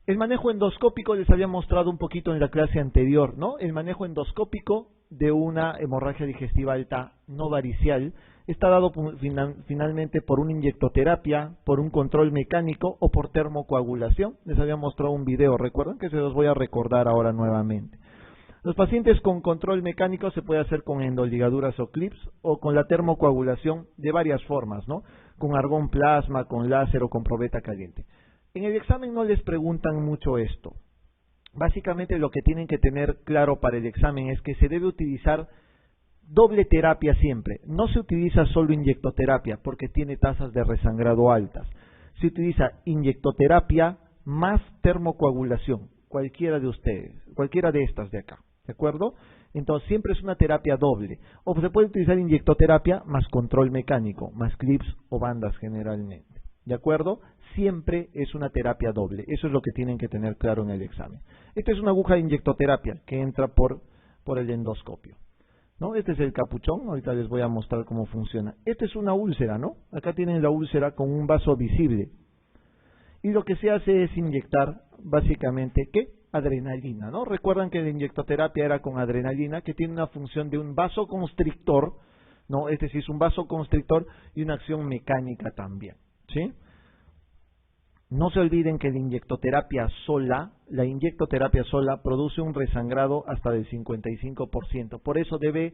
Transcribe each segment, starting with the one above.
El manejo endoscópico les había mostrado un poquito en la clase anterior, ¿no? El manejo endoscópico de una hemorragia digestiva alta no varicial está dado finalmente por una inyectoterapia, por un control mecánico o por termocoagulación. Les había mostrado un video, recuerdan que se los voy a recordar ahora nuevamente. Los pacientes con control mecánico se puede hacer con endoligaduras o clips o con la termocoagulación de varias formas, ¿no? Con argón plasma, con láser o con probeta caliente. En el examen no les preguntan mucho esto. Básicamente lo que tienen que tener claro para el examen es que se debe utilizar doble terapia siempre. No se utiliza solo inyectoterapia porque tiene tasas de resangrado altas. Se utiliza inyectoterapia más termocoagulación, cualquiera de ustedes, cualquiera de estas de acá, ¿de acuerdo? Entonces siempre es una terapia doble. O se puede utilizar inyectoterapia más control mecánico, más clips o bandas generalmente, ¿de acuerdo? Siempre es una terapia doble. Eso es lo que tienen que tener claro en el examen. Esta es una aguja de inyectoterapia que entra por el endoscopio, ¿no? Este es el capuchón. Ahorita les voy a mostrar cómo funciona. Esta es una úlcera, ¿no? Acá tienen la úlcera con un vaso visible. Y lo que se hace es inyectar, básicamente, ¿qué? Adrenalina, ¿no? Recuerdan que la inyectoterapia era con adrenalina, que tiene una función de un vasoconstrictor, ¿no? Este sí es un vasoconstrictor y una acción mecánica también, ¿sí? No se olviden que la inyectoterapia sola produce un resangrado hasta del 55%. Por eso debe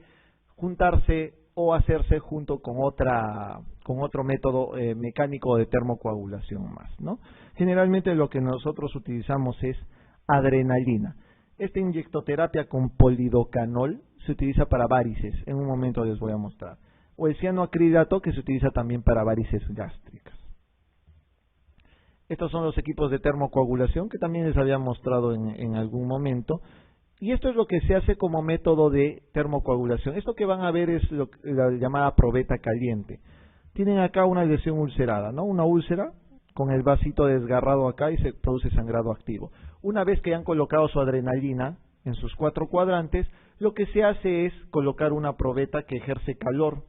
juntarse o hacerse junto con otro método mecánico de termocoagulación más, ¿no? Generalmente lo que nosotros utilizamos es adrenalina. Esta inyectoterapia con polidocanol se utiliza para varices. En un momento les voy a mostrar. O el cianoacrilato, que se utiliza también para varices gástricas. Estos son los equipos de termocoagulación que también les había mostrado en algún momento. Y esto es lo que se hace como método de termocoagulación. Esto que van a ver es la llamada probeta caliente. Tienen acá una lesión ulcerada, ¿no? Una úlcera con el vasito desgarrado acá y se produce sangrado activo. Una vez que han colocado su adrenalina en sus 4 cuadrantes, lo que se hace es colocar una probeta que ejerce calor.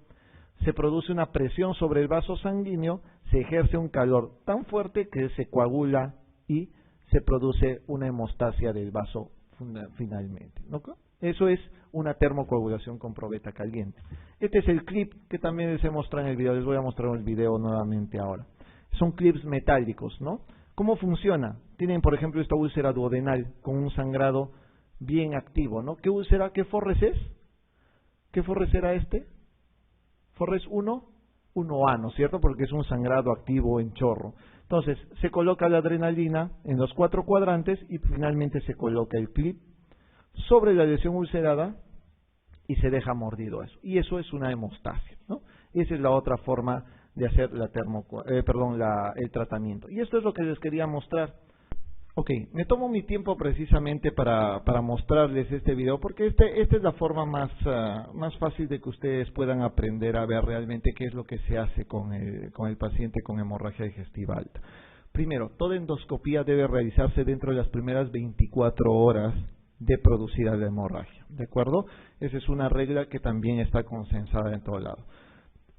Se produce una presión sobre el vaso sanguíneo, se ejerce un calor tan fuerte que se coagula y se produce una hemostasia del vaso finalmente, ¿no? Eso es una termocoagulación con probeta caliente. Este es el clip que también les he mostrado en el video, les voy a mostrar el video nuevamente ahora. Son clips metálicos, ¿no? ¿Cómo funciona? Tienen, por ejemplo, esta úlcera duodenal con un sangrado bien activo, ¿no? ¿Qué úlcera, qué forres es? ¿Qué forres era este? Forres 1A, ¿no es cierto? Porque es un sangrado activo en chorro. Entonces, se coloca la adrenalina en los 4 cuadrantes y finalmente se coloca el clip sobre la lesión ulcerada y se deja mordido eso. Y eso es una hemostasia, ¿no? Esa es la otra forma de hacer el tratamiento. Y esto es lo que les quería mostrar. Ok, me tomo mi tiempo precisamente para mostrarles este video porque esta es la forma más fácil de que ustedes puedan aprender a ver realmente qué es lo que se hace con el paciente con hemorragia digestiva alta. Primero, toda endoscopía debe realizarse dentro de las primeras 24 horas de producida la hemorragia, ¿de acuerdo? Esa es una regla que también está consensada en todo lado.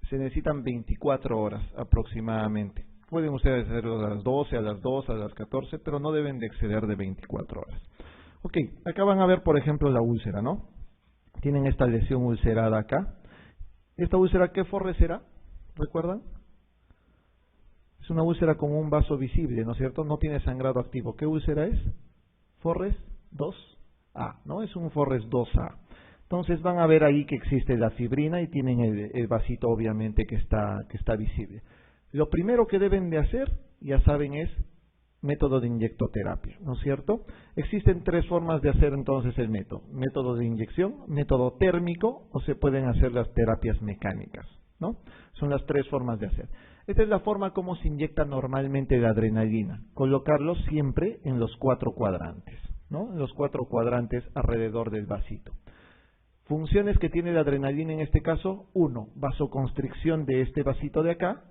Se necesitan 24 horas aproximadamente. Pueden ustedes hacerlo a las 12, a las 2, a las 14, pero no deben de exceder de 24 horas. Ok, acá van a ver, por ejemplo, la úlcera, ¿no? Tienen esta lesión ulcerada acá. ¿Esta úlcera qué forre será? ¿Recuerdan? Es una úlcera con un vaso visible, ¿no es cierto? No tiene sangrado activo. ¿Qué úlcera es? Forres 2A, ¿no? Es un Forres 2A. Entonces van a ver ahí que existe la fibrina y tienen el vasito obviamente que está visible. Lo primero que deben de hacer, ya saben, es método de inyectoterapia, ¿no es cierto? Existen 3 formas de hacer entonces el método. Método de inyección, método térmico o se pueden hacer las terapias mecánicas, ¿no? Son las 3 formas de hacer. Esta es la forma como se inyecta normalmente la adrenalina. Colocarlo siempre en los 4 cuadrantes, ¿no? En los 4 cuadrantes alrededor del vasito. Funciones que tiene la adrenalina en este caso: 1, vasoconstricción de este vasito de acá.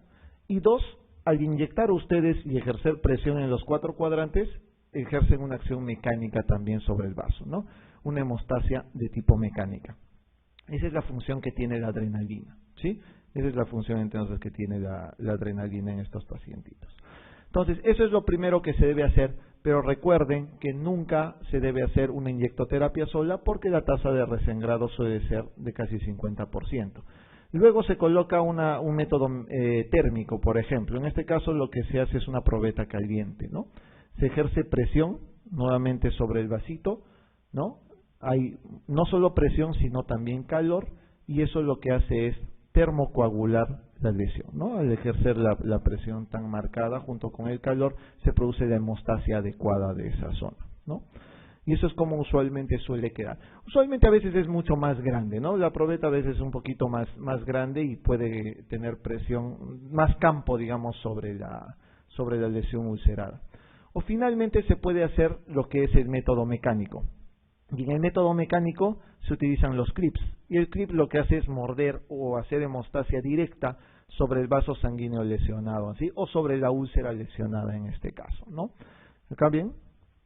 Y 2, al inyectar ustedes y ejercer presión en los 4 cuadrantes, ejercen una acción mecánica también sobre el vaso, ¿no? Una hemostasia de tipo mecánica. Esa es la función que tiene la adrenalina, ¿sí? Esa es la función entonces que tiene la adrenalina en estos pacientitos. Entonces, eso es lo primero que se debe hacer pero recuerden que nunca se debe hacer una inyectoterapia sola porque la tasa de resangrado suele ser de casi 50%. Luego se coloca un método térmico, por ejemplo. En este caso lo que se hace es una probeta caliente, ¿no? Se ejerce presión nuevamente sobre el vasito, ¿no? Hay no solo presión, sino también calor, y eso lo que hace es termocoagular la lesión, ¿no? Al ejercer la presión tan marcada junto con el calor, se produce la hemostasia adecuada de esa zona, ¿no? Y eso es como usualmente suele quedar. Usualmente a veces es mucho más grande, ¿no? La probeta a veces es un poquito más grande y puede tener presión, más campo, digamos, sobre la lesión ulcerada. O finalmente se puede hacer lo que es el método mecánico. Y en el método mecánico se utilizan los clips. Y el clip lo que hace es morder o hacer hemostasia directa sobre el vaso sanguíneo lesionado, ¿sí? O sobre la úlcera lesionada en este caso, ¿no? ¿Acá bien?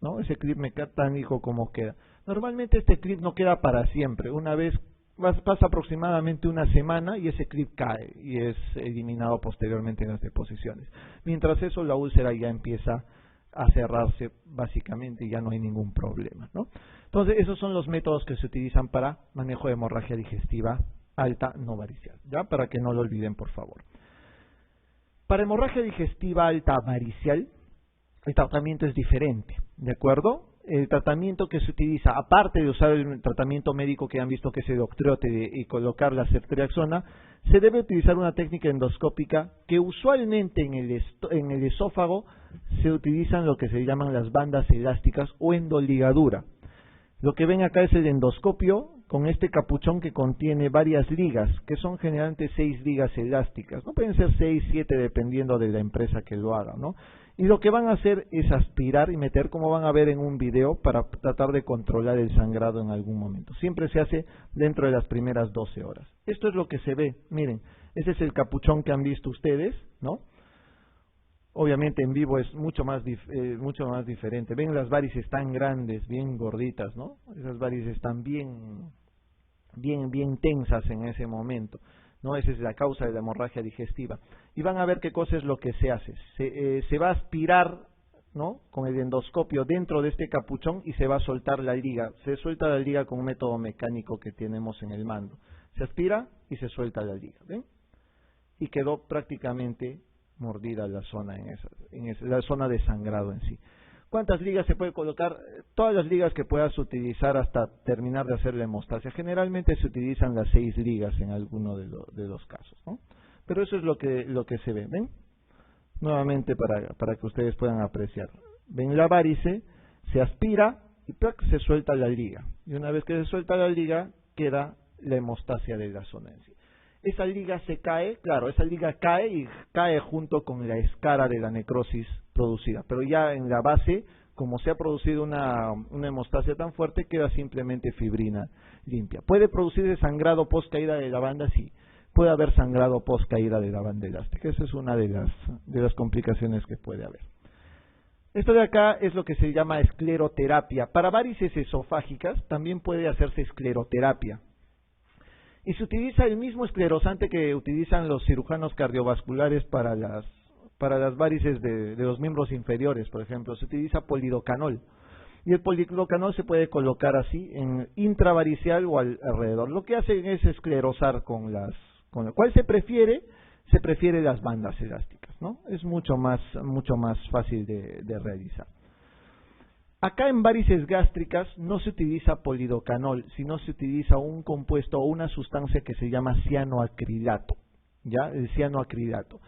¿No? Ese clip mecánico como queda. Normalmente este clip no queda para siempre. Una vez pasa aproximadamente una semana y ese clip cae y es eliminado posteriormente en las deposiciones. Mientras eso, la úlcera ya empieza a cerrarse básicamente y ya no hay ningún problema, ¿no? Entonces esos son los métodos que se utilizan para manejo de hemorragia digestiva alta no varicial, ¿ya? Para que no lo olviden, por favor. Para hemorragia digestiva alta varicial el tratamiento es diferente, ¿de acuerdo? El tratamiento que se utiliza, aparte de usar el tratamiento médico que han visto que es el octreotide y colocar la ceftriaxona, se debe utilizar una técnica endoscópica que usualmente en el esófago se utilizan lo que se llaman las bandas elásticas o endoligadura. Lo que ven acá es el endoscopio con este capuchón que contiene varias ligas, que son generalmente 6 ligas elásticas. No pueden ser 6, 7 dependiendo de la empresa que lo haga, ¿no? Y lo que van a hacer es aspirar y meter, como van a ver en un video, para tratar de controlar el sangrado en algún momento. Siempre se hace dentro de las primeras 12 horas. Esto es lo que se ve, miren, ese es el capuchón que han visto ustedes, ¿no? Obviamente en vivo es mucho más diferente. Ven las varices tan grandes, bien gorditas, ¿no? Esas varices están bien tensas en ese momento, ¿no? Esa es la causa de la hemorragia digestiva. Y van a ver qué cosa es lo que se hace. Se va a aspirar, ¿no? Con el endoscopio dentro de este capuchón y se va a soltar la liga. Se suelta la liga con un método mecánico que tenemos en el mando. Se aspira y se suelta la liga, ¿ven? Y quedó prácticamente mordida la zona la zona de sangrado en sí. ¿Cuántas ligas se puede colocar? Todas las ligas que puedas utilizar hasta terminar de hacer la hemostasia. Generalmente se utilizan las 6 ligas en alguno de los casos, ¿no? Pero eso es lo que se ve, ¿ven? Nuevamente para que ustedes puedan apreciar. Ven la varice, se aspira y se suelta la liga. Y una vez que se suelta la liga, queda la hemostasia de la zona en sí. Esa liga se cae, claro, esa liga cae y cae junto con la escara de la necrosis producida, pero ya en la base, como se ha producido una hemostasia tan fuerte, queda simplemente fibrina limpia. ¿Puede producir sangrado post caída de la banda? Sí, puede haber sangrado post caída de la banda elástica. Esa es una de las complicaciones que puede haber. Esto de acá es lo que se llama escleroterapia. Para varices esofágicas también puede hacerse escleroterapia. Y se utiliza el mismo esclerosante que utilizan los cirujanos cardiovasculares para las varices de los miembros inferiores, por ejemplo. Se utiliza polidocanol. Y el polidocanol se puede colocar así, en intravaricial o alrededor. Lo que hacen es esclerosar con lo cual se prefiere las bandas elásticas, ¿no? Es mucho más fácil de realizar. Acá en varices gástricas no se utiliza polidocanol, sino se utiliza un compuesto o una sustancia que se llama cianoacrilato, ¿ya? El cianoacrilato.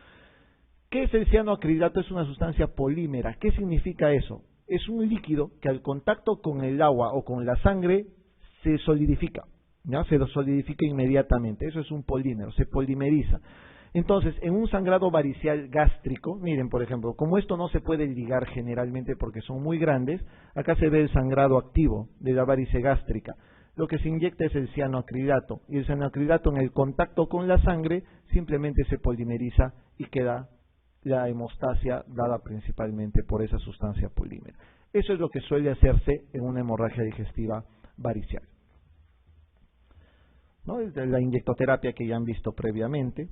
¿Qué es el cianoacrilato? Es una sustancia polímera. ¿Qué significa eso? Es un líquido que al contacto con el agua o con la sangre se solidifica, ¿ya? Se solidifica inmediatamente. Eso es un polímero, se polimeriza. Entonces, en un sangrado varicial gástrico, miren, por ejemplo, como esto no se puede ligar generalmente porque son muy grandes, acá se ve el sangrado activo de la varice gástrica. Lo que se inyecta es el cianoacrilato, y el cianoacrilato en el contacto con la sangre simplemente se polimeriza y queda la hemostasia dada principalmente por esa sustancia polímera. Eso es lo que suele hacerse en una hemorragia digestiva varicial, ¿no? La inyectoterapia que ya han visto previamente.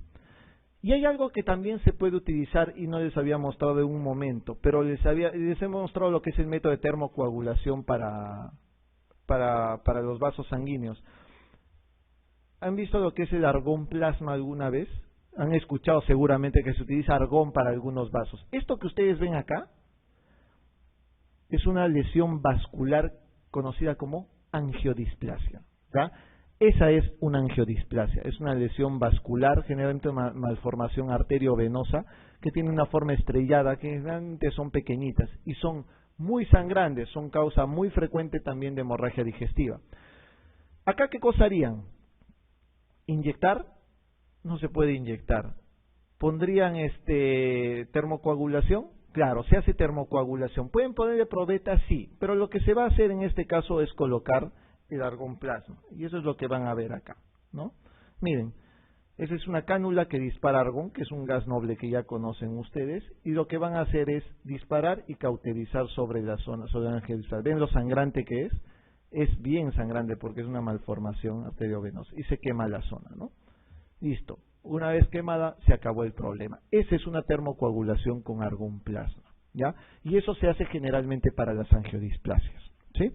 Y hay algo que también se puede utilizar y no les había mostrado en un momento, pero les he mostrado lo que es el método de termocoagulación para los vasos sanguíneos. ¿Han visto lo que es el argón plasma alguna vez? Han escuchado seguramente que se utiliza argón para algunos vasos. Esto que ustedes ven acá es una lesión vascular conocida como angiodisplasia, ¿ya? Esa es una angiodisplasia, es una lesión vascular, generalmente una malformación arteriovenosa, que tiene una forma estrellada, que generalmente son pequeñitas y son muy sangrantes, son causa muy frecuente también de hemorragia digestiva. ¿Acá qué cosa harían? ¿Inyectar? No se puede inyectar. ¿Pondrían termocoagulación? Claro, se hace termocoagulación. ¿Pueden ponerle probeta? Sí, pero lo que se va a hacer en este caso es colocar el argón plasma, y eso es lo que van a ver acá, ¿no? Miren, esa es una cánula que dispara argón, que es un gas noble que ya conocen ustedes, y lo que van a hacer es disparar y cauterizar sobre la zona, sobre la angiodisplasia. ¿Ven lo sangrante que es? Es bien sangrante porque es una malformación arteriovenosa y se quema la zona, ¿no? Listo. Una vez quemada, se acabó el problema. Esa es una termocoagulación con argón plasma, ¿ya? Y eso se hace generalmente para las angiodisplasias, ¿sí?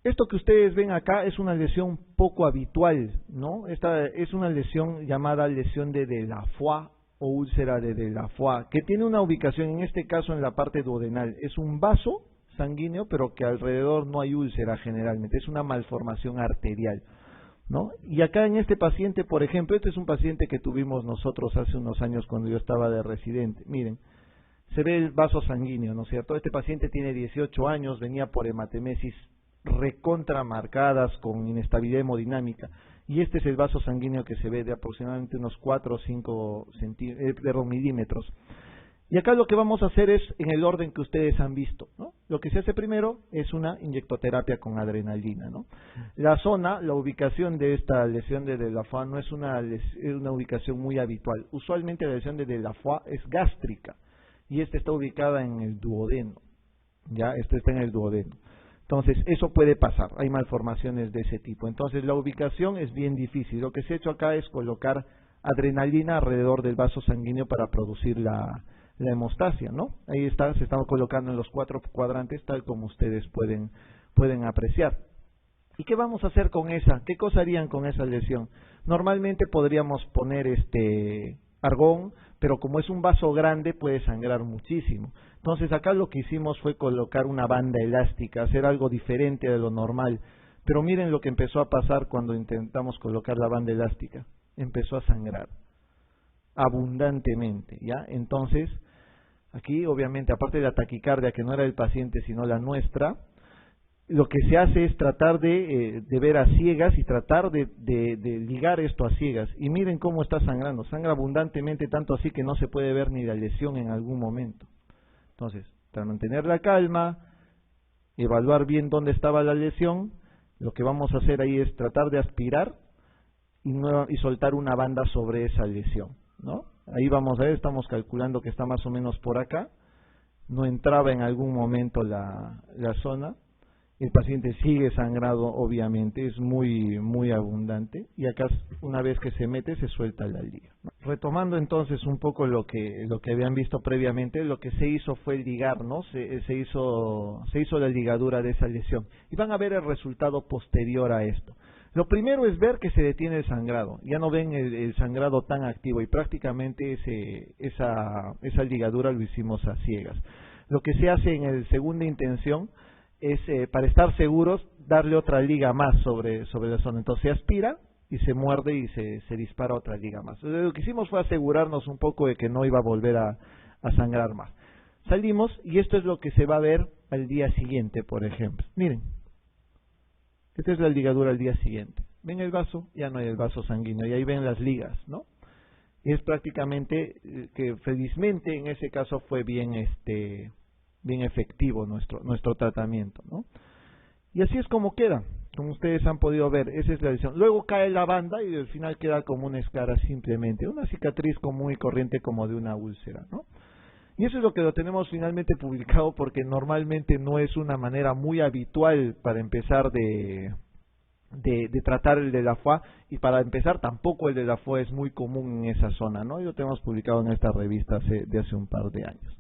Esto que ustedes ven acá es una lesión poco habitual, ¿no? Esta es una lesión llamada lesión de Delafoy o úlcera de Delafoy, que tiene una ubicación, en este caso, en la parte duodenal. Es un vaso sanguíneo, pero que alrededor no hay úlcera generalmente. Es una malformación arterial, ¿no? Y acá en este paciente, por ejemplo, este es un paciente que tuvimos nosotros hace unos años cuando yo estaba de residente. Miren, se ve el vaso sanguíneo, ¿no es cierto? Este paciente tiene 18 años, venía por hematemesis recontramarcadas con inestabilidad hemodinámica, y este es el vaso sanguíneo que se ve de aproximadamente unos 4 o 5 milímetros. Y acá lo que vamos a hacer es en el orden que ustedes han visto, ¿no? Lo que se hace primero es una inyectoterapia con adrenalina, ¿no? La zona, la ubicación de esta lesión de Delafoy no es una ubicación muy habitual. Usualmente la lesión de Delafoy es gástrica y esta está ubicada en el duodeno, ya, esta está en el duodeno. Entonces, eso puede pasar, hay malformaciones de ese tipo. Entonces, la ubicación es bien difícil. Lo que se ha hecho acá es colocar adrenalina alrededor del vaso sanguíneo para producir la hemostasia, ¿no? Ahí está, se está colocando en los 4 cuadrantes, tal como ustedes pueden apreciar. ¿Y qué vamos a hacer con esa? ¿Qué cosa harían con esa lesión? Normalmente podríamos poner argón, pero como es un vaso grande puede sangrar muchísimo. Entonces acá lo que hicimos fue colocar una banda elástica, hacer algo diferente de lo normal. Pero miren lo que empezó a pasar cuando intentamos colocar la banda elástica. Empezó a sangrar abundantemente, ¿ya? Entonces, aquí obviamente, aparte de la taquicardia que no era del paciente sino la nuestra, lo que se hace es tratar de ver a ciegas y tratar de ligar esto a ciegas. Y miren cómo está sangrando, sangra abundantemente, tanto así que no se puede ver ni la lesión en algún momento. Entonces, para mantener la calma, evaluar bien dónde estaba la lesión, lo que vamos a hacer ahí es tratar de aspirar y soltar una banda sobre esa lesión, ¿no? Ahí vamos a ver, estamos calculando que está más o menos por acá, no entraba en algún momento la zona. El paciente sigue sangrado, obviamente, es muy abundante, y acá una vez que se mete se suelta la liga, ¿no? Retomando entonces un poco lo que habían visto previamente, lo que se hizo fue ligar, ¿no? Se hizo la ligadura de esa lesión, y van a ver el resultado posterior a esto. Lo primero es ver que se detiene el sangrado, ya no ven el sangrado tan activo, y prácticamente esa ligadura lo hicimos a ciegas. Lo que se hace en el segunda intención es, para estar seguros, darle otra liga más sobre la zona. Entonces se aspira y se muerde y se dispara otra liga más. Lo que hicimos fue asegurarnos un poco de que no iba a volver a sangrar más. Salimos y esto es lo que se va a ver al día siguiente, por ejemplo. Miren, esta es la ligadura al día siguiente. ¿Ven el vaso? Ya no hay el vaso sanguíneo y ahí ven las ligas, ¿no? Y es prácticamente que felizmente en ese caso fue bien efectivo nuestro tratamiento, ¿no? Y así es como queda, como ustedes han podido ver, esa es la lesión. Luego cae la banda y al final queda como una escara simplemente, una cicatriz común y corriente como de una úlcera, ¿no? Y eso es lo que lo tenemos finalmente publicado, porque normalmente no es una manera muy habitual para empezar de de tratar el de la FOA, y para empezar tampoco el de la FOA es muy común en esa zona, ¿no? Y lo tenemos publicado en esta revista de hace un par de años.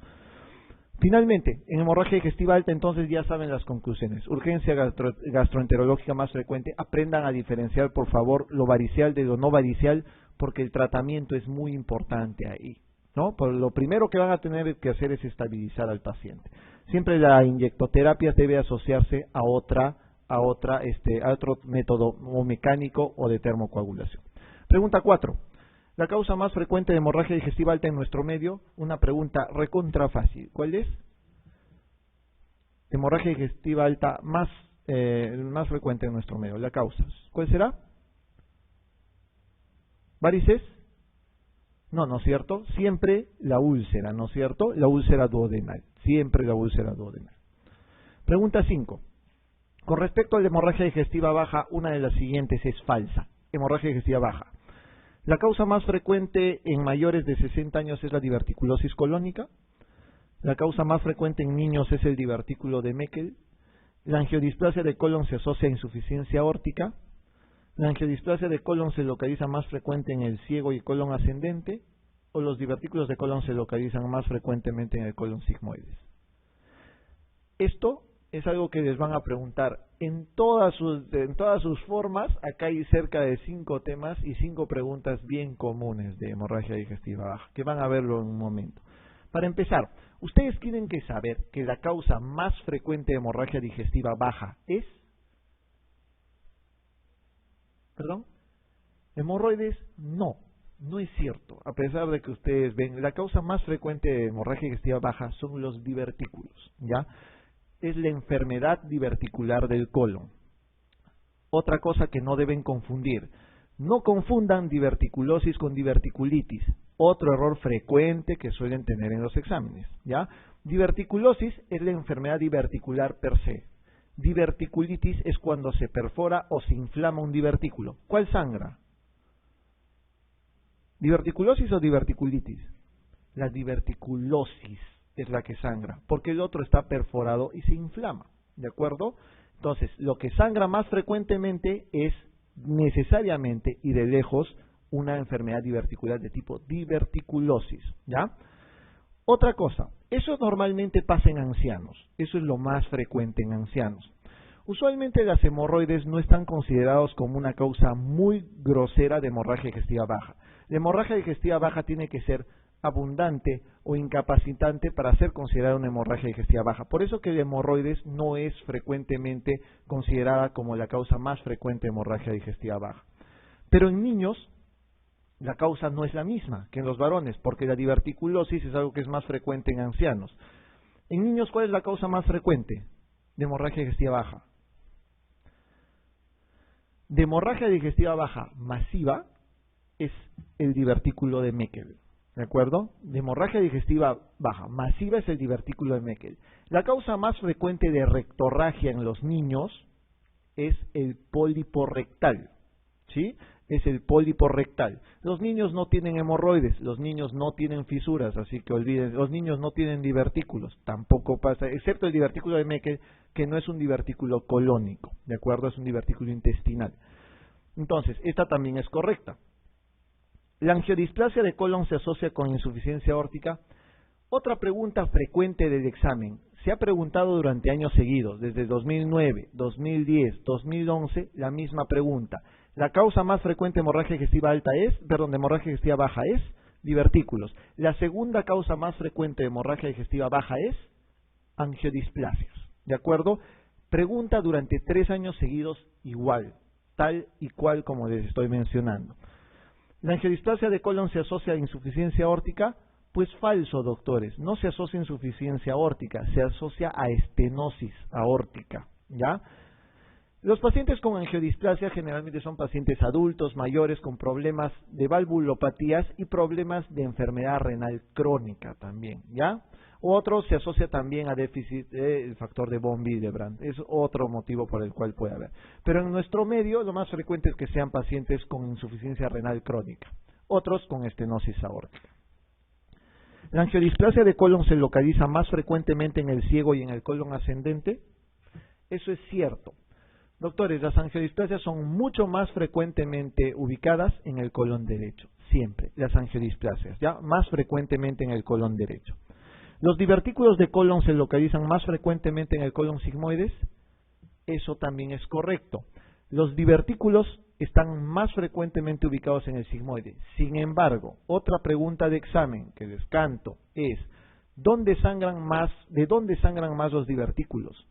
Finalmente, en hemorragia digestiva alta, entonces ya saben las conclusiones. Urgencia gastroenterológica más frecuente. Aprendan a diferenciar, por favor, lo varicial de lo no varicial, porque el tratamiento es muy importante ahí, ¿no? Pues lo primero que van a tener que hacer es estabilizar al paciente. Siempre la inyectoterapia debe asociarse a otro método o mecánico o de termocoagulación. Pregunta 4. La causa más frecuente de hemorragia digestiva alta en nuestro medio, una pregunta recontra fácil. ¿Cuál es? Hemorragia digestiva alta más frecuente en nuestro medio. La causa. ¿Cuál será? ¿Varices? No, ¿no es cierto? Siempre la úlcera, ¿no es cierto? La úlcera duodenal. Siempre la úlcera duodenal. Pregunta 5. Con respecto a la hemorragia digestiva baja, una de las siguientes es falsa. Hemorragia digestiva baja. La causa más frecuente en mayores de 60 años es la diverticulosis colónica. La causa más frecuente en niños es el divertículo de Meckel. La angiodisplasia de colon se asocia a insuficiencia aórtica. La angiodisplasia de colon se localiza más frecuente en el ciego y colon ascendente, o los divertículos de colon se localizan más frecuentemente en el colon sigmoides. Esto es algo que les van a preguntar en todas sus formas. Acá hay cerca de 5 temas y 5 preguntas bien comunes de hemorragia digestiva baja, que van a verlo en un momento. Para empezar, ustedes tienen que saber que la causa más frecuente de hemorragia digestiva baja es... ¿Perdón? ¿Hemorroides? No, no es cierto. A pesar de que ustedes ven, la causa más frecuente de hemorragia digestiva baja son los divertículos, ¿ya? Es la enfermedad diverticular del colon. Otra cosa que no deben confundir, no confundan diverticulosis con diverticulitis, otro error frecuente que suelen tener en los exámenes, ¿ya? Diverticulosis es la enfermedad diverticular per se. Diverticulitis es cuando se perfora o se inflama un divertículo. ¿Cuál sangra? ¿Diverticulosis o diverticulitis? La diverticulosis es la que sangra, porque el otro está perforado y se inflama, ¿de acuerdo? Entonces, lo que sangra más frecuentemente es necesariamente y de lejos una enfermedad diverticular de tipo diverticulosis, ¿ya? Otra cosa, eso normalmente pasa en ancianos, eso es lo más frecuente en ancianos. Usualmente las hemorroides no están considerados como una causa muy grosera de hemorragia digestiva baja. La hemorragia digestiva baja tiene que ser abundante o incapacitante para ser considerada una hemorragia digestiva baja. Por eso que la hemorroides no es frecuentemente considerada como la causa más frecuente de hemorragia digestiva baja. Pero en niños la causa no es la misma que en los varones, porque la diverticulosis es algo que es más frecuente en ancianos. En niños, ¿cuál es la causa más frecuente de hemorragia digestiva baja? De hemorragia digestiva baja masiva es el divertículo de Meckel, ¿de acuerdo? De hemorragia digestiva baja masiva es el divertículo de Meckel. La causa más frecuente de rectorragia en los niños es el pólipo rectal, ¿sí? Es el pólipo rectal. Los niños no tienen hemorroides, los niños no tienen fisuras, así que olviden, los niños no tienen divertículos, tampoco pasa, excepto el divertículo de Meckel, que no es un divertículo colónico, ¿de acuerdo? Es un divertículo intestinal. Entonces, esta también es correcta. La angiodisplasia de colon se asocia con insuficiencia aórtica. Otra pregunta frecuente del examen. Se ha preguntado durante años seguidos, desde 2009, 2010, 2011, la misma pregunta. La causa más frecuente de hemorragia digestiva alta de hemorragia digestiva baja es divertículos. La segunda causa más frecuente de hemorragia digestiva baja es angiodisplasias. ¿De acuerdo? Pregunta durante 3 años seguidos igual, tal y cual como les estoy mencionando. ¿La angiodisplasia de colon se asocia a insuficiencia aórtica? Pues falso, doctores. No se asocia a insuficiencia aórtica, se asocia a estenosis aórtica, ¿ya? Los pacientes con angiodisplasia generalmente son pacientes adultos, mayores, con problemas de valvulopatías y problemas de enfermedad renal crónica también, ¿ya? Otro se asocia también a déficit del factor de von Willebrand. Es otro motivo por el cual puede haber. Pero en nuestro medio lo más frecuente es que sean pacientes con insuficiencia renal crónica. Otros con estenosis aórtica. La angiodisplasia de colon se localiza más frecuentemente en el ciego y en el colon ascendente. Eso es cierto. Doctores, las angiodisplasias son mucho más frecuentemente ubicadas en el colon derecho. Siempre, las angiodisplasias, ¿ya? Más frecuentemente en el colon derecho. ¿Los divertículos de colon se localizan más frecuentemente en el colon sigmoides? Eso también es correcto. Los divertículos están más frecuentemente ubicados en el sigmoide. Sin embargo, otra pregunta de examen que les canto es, ¿de dónde sangran más los divertículos?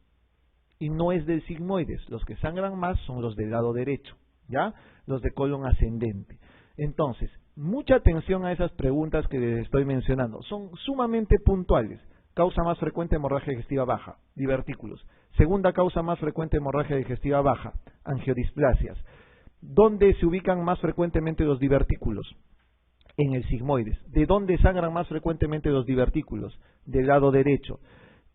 Y no es del sigmoides. Los que sangran más son los del lado derecho, ¿ya? Los de colon ascendente. Entonces, mucha atención a esas preguntas que les estoy mencionando. Son sumamente puntuales. Causa más frecuente hemorragia digestiva baja, divertículos. Segunda causa más frecuente hemorragia digestiva baja, angiodisplasias. ¿Dónde se ubican más frecuentemente los divertículos? En el sigmoides. ¿De dónde sangran más frecuentemente los divertículos? Del lado derecho.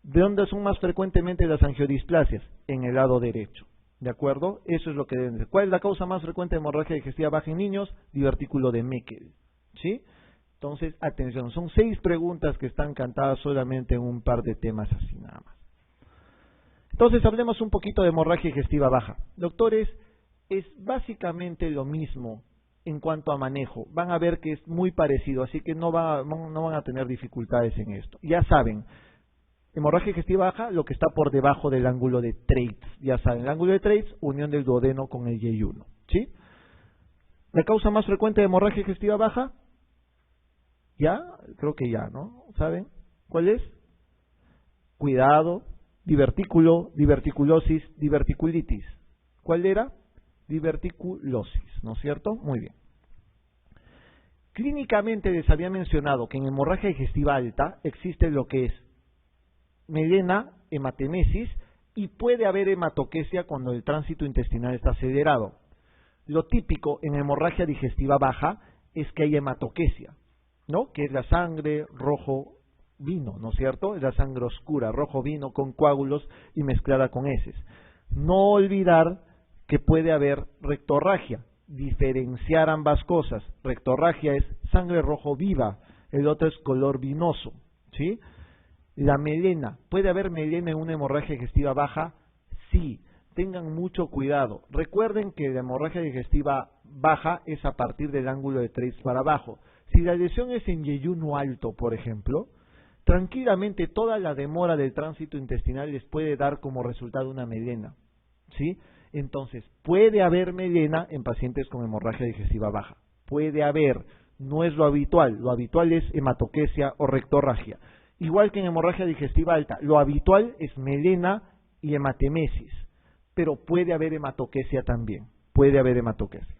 ¿De dónde son más frecuentemente las angiodisplasias? En el lado derecho. ¿De acuerdo? Eso es lo que deben ser. ¿Cuál es la causa más frecuente de hemorragia digestiva baja en niños? Divertículo de Meckel. ¿Sí? Entonces, atención, son 6 preguntas que están cantadas solamente en un par de temas así nada más. Entonces, hablemos un poquito de hemorragia digestiva baja. Doctores, es básicamente lo mismo en cuanto a manejo. Van a ver que es muy parecido, así que no van a tener dificultades en esto. Ya saben, hemorragia digestiva baja, lo que está por debajo del ángulo de Treitz. Ya saben, el ángulo de Treitz, unión del duodeno con el Y1. ¿Sí? La causa más frecuente de hemorragia digestiva baja, ya, creo que ya, ¿no? ¿Saben? ¿Cuál es? Cuidado, divertículo, diverticulosis, diverticulitis. ¿Cuál era? Diverticulosis, ¿no es cierto? Muy bien. Clínicamente les había mencionado que en hemorragia digestiva alta existe lo que es melena, hematemesis y puede haber hematoquesia cuando el tránsito intestinal está acelerado. Lo típico en hemorragia digestiva baja es que hay hematoquesia, ¿no? Que es la sangre rojo vino, ¿no es cierto? Es la sangre oscura, rojo vino con coágulos y mezclada con heces. No olvidar que puede haber rectorragia, diferenciar ambas cosas. Rectorragia es sangre rojo viva, el otro es color vinoso, ¿sí? La melena, ¿puede haber melena en una hemorragia digestiva baja? Sí, tengan mucho cuidado. Recuerden que la hemorragia digestiva baja es a partir del ángulo de Treitz para abajo. Si la lesión es en yeyuno alto, por ejemplo, tranquilamente toda la demora del tránsito intestinal les puede dar como resultado una melena, ¿sí? Entonces, puede haber melena en pacientes con hemorragia digestiva baja. Puede haber, no es lo habitual es hematoquesia o rectorragia. Igual que en hemorragia digestiva alta, lo habitual es melena y hematemesis, pero puede haber hematoquesia también, puede haber hematoquesia.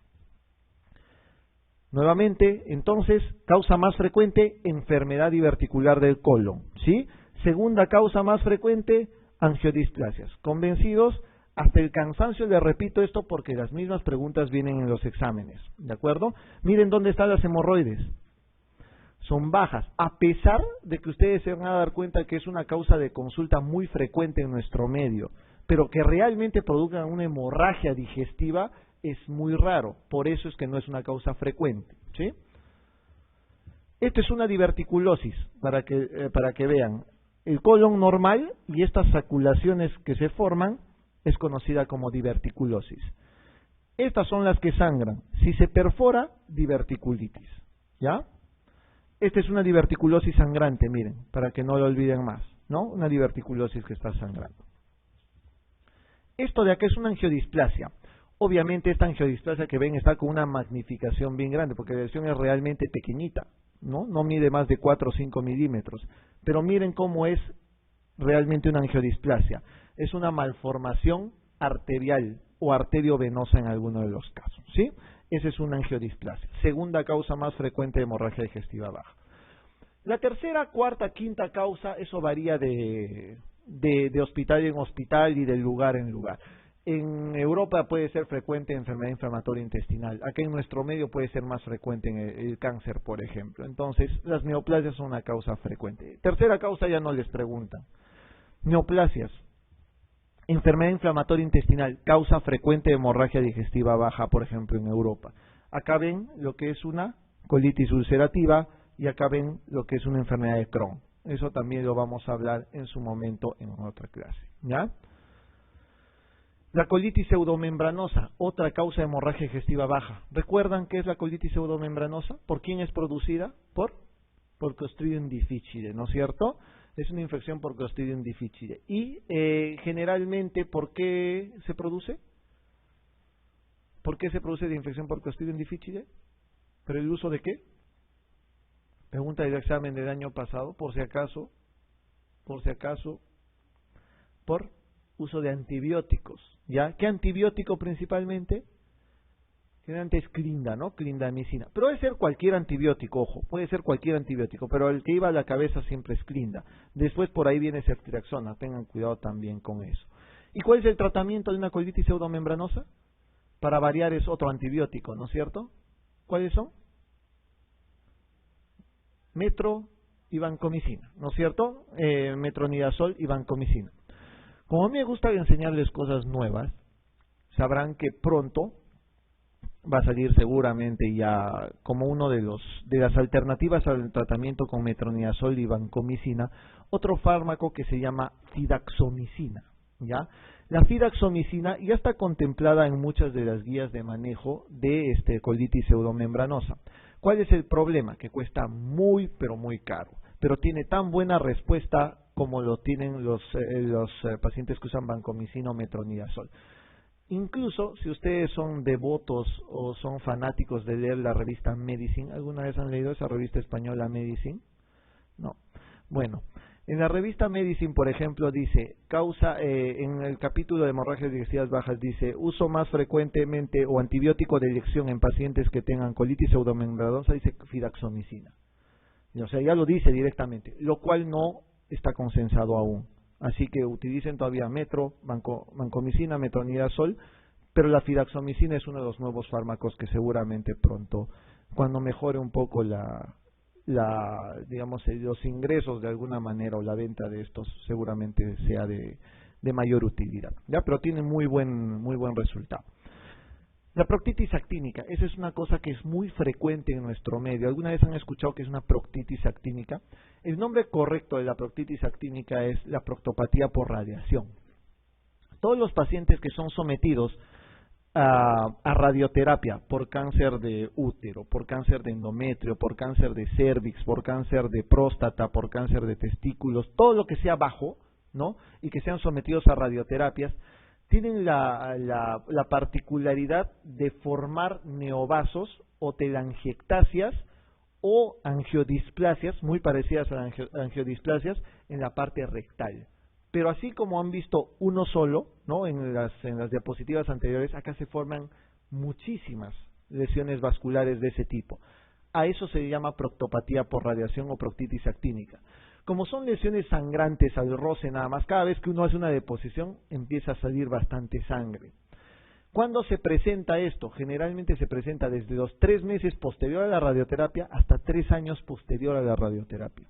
Nuevamente, entonces, causa más frecuente, enfermedad diverticular del colon, ¿sí? Segunda causa más frecuente, angiodisplasias. ¿Convencidos? Hasta el cansancio les repito esto porque las mismas preguntas vienen en los exámenes, ¿de acuerdo? Miren dónde están las hemorroides. Son bajas, a pesar de que ustedes se van a dar cuenta que es una causa de consulta muy frecuente en nuestro medio, pero que realmente produzcan una hemorragia digestiva es muy raro, por eso es que no es una causa frecuente, ¿sí? Esto es una diverticulosis, para que vean. El colon normal y estas saculaciones que se forman es conocida como diverticulosis. Estas son las que sangran. Si se perfora, diverticulitis, ¿ya? Esta es una diverticulosis sangrante, miren, para que no lo olviden más, ¿no? Una diverticulosis que está sangrando. Esto de acá es una angiodisplasia. Obviamente esta angiodisplasia que ven está con una magnificación bien grande, porque la lesión es realmente pequeñita, ¿no? No mide más de 4 o 5 milímetros. Pero miren cómo es realmente una angiodisplasia. Es una malformación arterial o arteriovenosa en alguno de los casos, ¿sí? Esa es una angiodisplasia. Segunda causa más frecuente de hemorragia digestiva baja. La tercera, cuarta, quinta causa, eso varía de hospital en hospital y de lugar en lugar. En Europa puede ser frecuente enfermedad inflamatoria intestinal. Acá en nuestro medio puede ser más frecuente en el cáncer, por ejemplo. Entonces, las neoplasias son una causa frecuente. Tercera causa ya no les preguntan. Neoplasias. Enfermedad inflamatoria intestinal, causa frecuente de hemorragia digestiva baja, por ejemplo, en Europa. Acá ven lo que es una colitis ulcerativa y acá ven lo que es una enfermedad de Crohn. Eso también lo vamos a hablar en su momento en otra clase, ¿ya? La colitis pseudomembranosa, otra causa de hemorragia digestiva baja. ¿Recuerdan qué es la colitis pseudomembranosa? ¿Por quién es producida? Por Clostridium difficile, ¿no es cierto? Es una infección por Clostridium difficile. Y generalmente, ¿por qué se produce? ¿Por qué se produce la infección por Clostridium difficile? ¿Pero el uso de qué? Pregunta del examen del año pasado, por si acaso, por uso de antibióticos, ¿ya? ¿Qué antibiótico principalmente? Generalmente es ¿no? Clindamicina. Pero puede ser cualquier antibiótico, ojo, puede ser cualquier antibiótico, pero el que iba a la cabeza siempre es clinda. Después por ahí viene ceftriaxona, tengan cuidado también con eso. ¿Y cuál es el tratamiento de una colitis pseudomembranosa? Para variar es otro antibiótico, ¿no es cierto? ¿Cuáles son? Metro y vancomicina, ¿no es cierto? Metronidazol y vancomicina. Como a mí me gusta enseñarles cosas nuevas, sabrán que pronto va a salir seguramente ya como uno de las alternativas al tratamiento con metronidazol y vancomicina, otro fármaco que se llama fidaxomicina, ¿ya? La fidaxomicina ya está contemplada en muchas de las guías de manejo de colitis pseudomembranosa. ¿Cuál es el problema? Que cuesta muy, pero muy caro, pero tiene tan buena respuesta como lo tienen los pacientes que usan vancomicina o metronidazol. Incluso si ustedes son devotos o son fanáticos de leer la revista Medicine, ¿alguna vez han leído esa revista española Medicine? No. Bueno, en la revista Medicine, por ejemplo, dice, en el capítulo de hemorragias digestivas bajas, dice, uso más frecuentemente o antibiótico de elección en pacientes que tengan colitis pseudomembranosa, dice fidaxomicina. O sea, ya lo dice directamente, lo cual no está consensado aún. Así que utilicen todavía vancomicina, metronidazol, pero la fidaxomicina es uno de los nuevos fármacos que seguramente pronto, cuando mejore un poco digamos, los ingresos de alguna manera o la venta de estos, seguramente sea de mayor utilidad. ¿Ya? Pero tiene muy buen resultado. La proctitis actínica, esa es una cosa que es muy frecuente en nuestro medio. ¿Alguna vez han escuchado que es una proctitis actínica? El nombre correcto de la proctitis actínica es la proctopatía por radiación. Todos los pacientes que son sometidos a radioterapia por cáncer de útero, por cáncer de endometrio, por cáncer de cérvix, por cáncer de próstata, por cáncer de testículos, todo lo que sea bajo, ¿no? Y que sean sometidos a radioterapias, tienen la particularidad de formar neovasos o telangiectasias o angiodisplasias, muy parecidas a las angiodisplasias, en la parte rectal. Pero así como han visto uno solo, ¿no? en las diapositivas anteriores, acá se forman muchísimas lesiones vasculares de ese tipo. A eso se llama proctopatía por radiación o proctitis actínica. Como son lesiones sangrantes al roce nada más, cada vez que uno hace una deposición empieza a salir bastante sangre. ¿Cuándo se presenta esto? Generalmente se presenta desde los 3 meses posterior a la radioterapia hasta 3 años posterior a la radioterapia.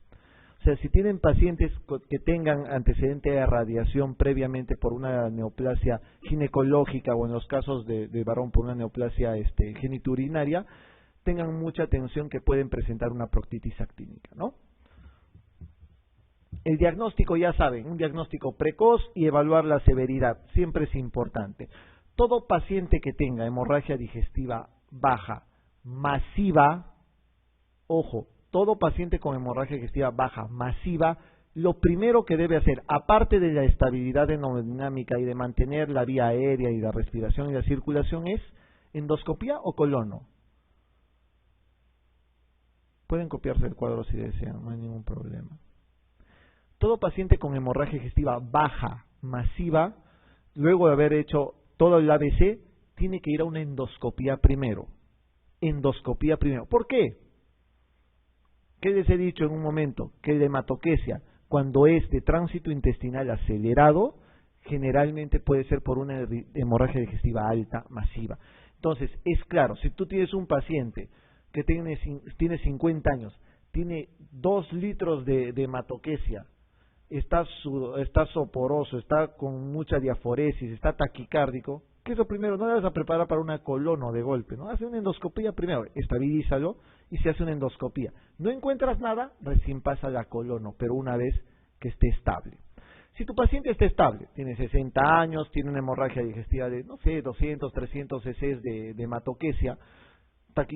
O sea, si tienen pacientes que tengan antecedente de radiación previamente por una neoplasia ginecológica o en los casos de varón por una neoplasia genitourinaria, tengan mucha atención que pueden presentar una proctitis actínica, ¿no? El diagnóstico, ya saben, un diagnóstico precoz y evaluar la severidad, siempre es importante. Todo paciente que tenga hemorragia digestiva baja, masiva, ojo, todo paciente con hemorragia digestiva baja, masiva, lo primero que debe hacer, aparte de la estabilidad hemodinámica y de mantener la vía aérea y la respiración y la circulación, es endoscopía o colono. Pueden copiarse el cuadro si desean, no hay ningún problema. Todo paciente con hemorragia digestiva baja, masiva, luego de haber hecho todo el ABC, tiene que ir a una endoscopía primero. Endoscopía primero. ¿Por qué? ¿Qué les he dicho en un momento? Que la hematoquesia, cuando es de tránsito intestinal acelerado, generalmente puede ser por una hemorragia digestiva alta, masiva. Entonces, es claro, si tú tienes un paciente que tiene 50 años, tiene 2 litros de hematoquesia, está soporoso, está con mucha diaforesis, está taquicárdico, ¿qué es lo primero? No le vas a preparar para una colono de golpe, ¿no? Hace una endoscopía primero, estabilízalo y se hace una endoscopía. No encuentras nada, recién pasa la colono, pero una vez que esté estable. Si tu paciente está estable, tiene 60 años, tiene una hemorragia digestiva de, no sé, 200, 300 cc de hematoquesia,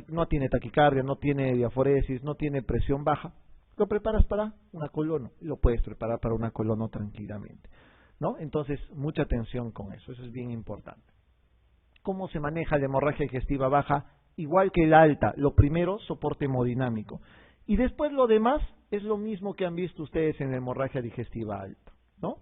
no tiene taquicardia, no tiene diaforesis, no tiene presión baja, lo preparas para una colono, lo puedes preparar para una colono tranquilamente, ¿no? Entonces, mucha atención con eso es bien importante. ¿Cómo se maneja la hemorragia digestiva baja? Igual que la alta, lo primero, soporte hemodinámico, y después lo demás es lo mismo que han visto ustedes en la hemorragia digestiva alta, ¿no?